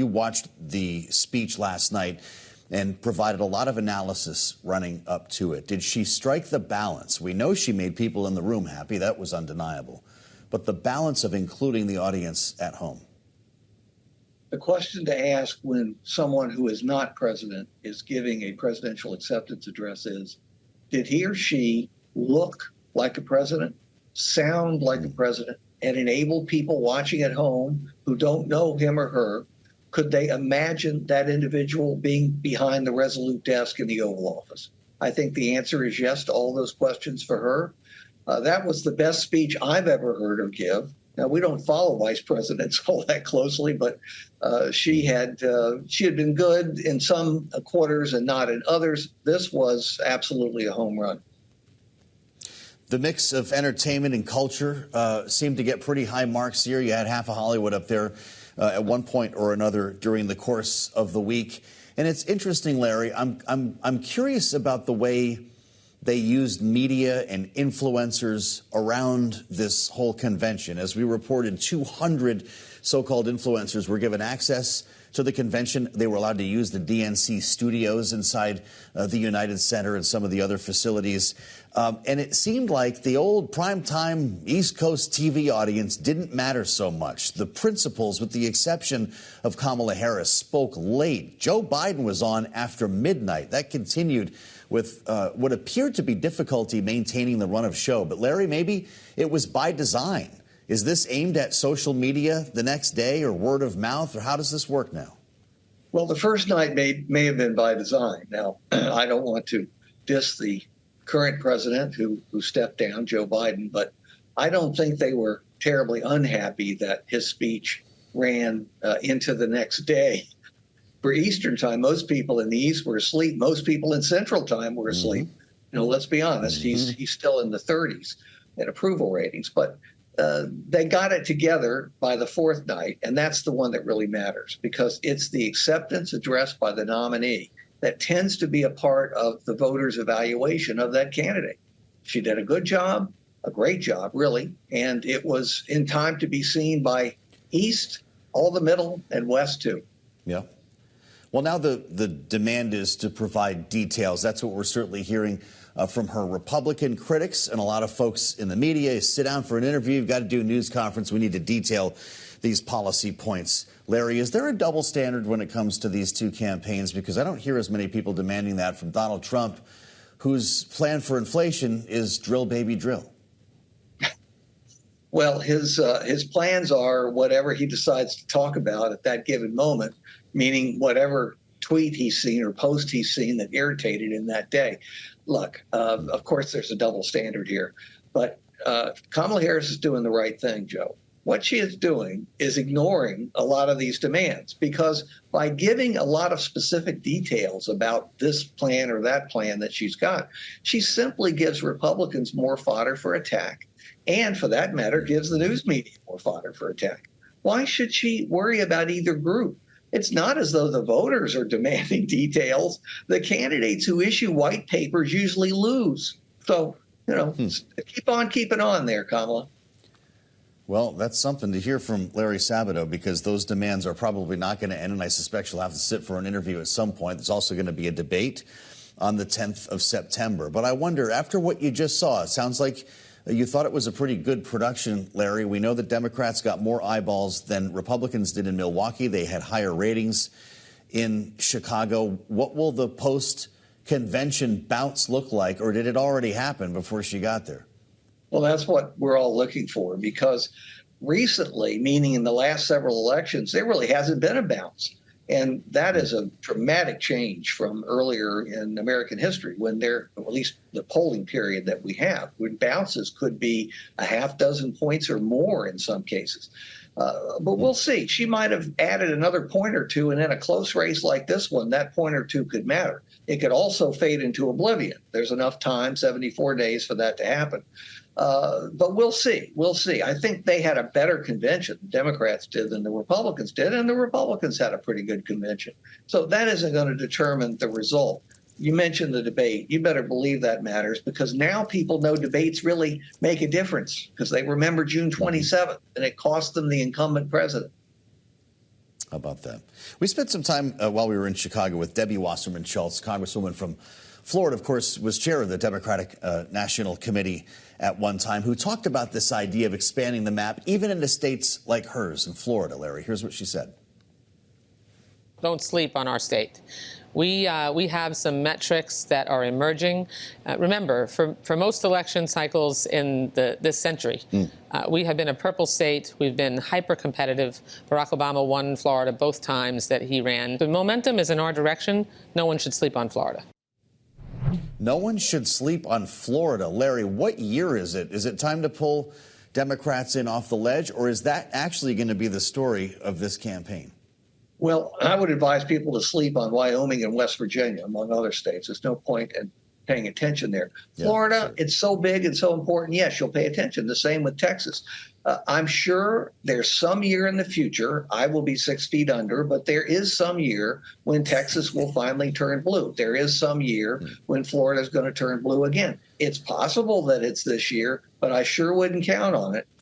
you watched the speech last night and provided a lot of analysis running up to it. Did she strike the balance? We know she made people in the room happy. That was undeniable. But the balance of including the audience at home. The question to ask when someone who is not president is giving a presidential acceptance address is, did he or she look like a president, sound like a president, and enable people watching at home who don't know him or her? Could they imagine that individual being behind the resolute desk in the Oval Office? I think the answer is yes to all those questions for her. That was the best speech I've ever heard her give. Now, we don't follow vice presidents all that closely, but she had been good in some quarters and not in others. This was absolutely a home run. The mix of entertainment and culture seemed to get pretty high marks here. You had half of Hollywood up there at one point or another during the course of the week. And it's interesting, Larry, I'm curious about the way they used media and influencers around this whole convention. As we reported, 200 so-called influencers were given access to the convention. They were allowed to use the DNC studios inside the United Center and some of the other facilities. And it seemed like the old primetime East Coast TV audience didn't matter so much. The principals, with the exception of Kamala Harris, spoke late. Joe Biden was on after midnight. That continued with what appeared to be difficulty maintaining the run of show. But, Larry, maybe it was by design. Is this aimed at social media the next day or word of mouth, or how does this work now? Well, the first night may have been by design. Now, I don't want to diss the current president who stepped down, Joe Biden, but I don't think they were terribly unhappy that his speech ran into the next day. For Eastern time, most people in the East were asleep. Most people in Central time were asleep. You know, let's be honest, he's still in the 30s in approval ratings. But they got it together by the fourth night, and that's the one that really matters because it's the acceptance address by the nominee that tends to be a part of the voters' evaluation of that candidate. She did a good job, a great job, really, and it was in time to be seen by East, all the Middle, and West, too. Yeah. Well, now the demand is to provide details. That's what we're certainly hearing from her Republican critics and a lot of folks in the media. Sit down for an interview. You've got to do a news conference. We need to detail these policy points. Larry, is there a double standard when it comes to these two campaigns? Because I don't hear as many people demanding that from Donald Trump, whose plan for inflation is drill, baby, drill. Well, his plans are whatever he decides to talk about at that given moment, meaning whatever tweet he's seen or post he's seen that irritated him that day. Look, of course, there's a double standard here, but Kamala Harris is doing the right thing, Joe. What she is doing is ignoring a lot of these demands because by giving a lot of specific details about this plan or that plan that she's got, she simply gives Republicans more fodder for attack and, for that matter, gives the news media more fodder for attack. Why should she worry about either group? It's not as though the voters are demanding details. The candidates who issue white papers usually lose. So, you know, keep on keeping on there, Kamala. Well, that's something to hear from Larry Sabato because those demands are probably not going to end, and I suspect she'll have to sit for an interview at some point. There's also going to be a debate on the 10th of September. But I wonder, after what you just saw, it sounds like you thought it was a pretty good production, Larry. We know that Democrats got more eyeballs than Republicans did in Milwaukee. They had higher ratings in Chicago. What will the post-convention bounce look like, or did it already happen before she got there? Well, that's what we're all looking for because recently, meaning in the last several elections, there really hasn't been a bounce. And that is a dramatic change from earlier in American history when there, at least the polling period that we have, when bounces could be a half dozen points or more in some cases. But we'll see. She might have added another point or two, and in a close race like this one, that point or two could matter. It could also fade into oblivion. There's enough time, 74 days, for that to happen. But we'll see. We'll see. I think they had a better convention, the Democrats did, than the Republicans did, and the Republicans had a pretty good convention. So that isn't going to determine the result. You mentioned the debate. You better believe that matters because now people know debates really make a difference because they remember June 27th, and it cost them the incumbent president. How about that? We spent some time while we were in Chicago with Debbie Wasserman Schultz, Congresswoman from Florida, of course, was chair of the Democratic National Committee at one time, who talked about this idea of expanding the map, even into states like hers in Florida, Larry. Here's what she said. Don't sleep on our state. We have some metrics that are emerging. Remember, for most election cycles in this century, we have been a purple state. We've been hyper-competitive. Barack Obama won Florida both times that he ran. The momentum is in our direction. No one should sleep on Florida. No one should sleep on Florida. Larry, what year is it? Is it time to pull Democrats in off the ledge, or is that actually going to be the story of this campaign? Well, I would advise people to sleep on Wyoming and West Virginia, among other states. There's no point in paying attention there. Yeah, Florida, sure. It's so big and so important. Yes, you'll pay attention. The same with Texas. I'm sure there's some year in the future, I will be 6 feet under, but there is some year when Texas will finally turn blue. There is some year when Florida is going to turn blue again. It's possible that it's this year, but I sure wouldn't count on it.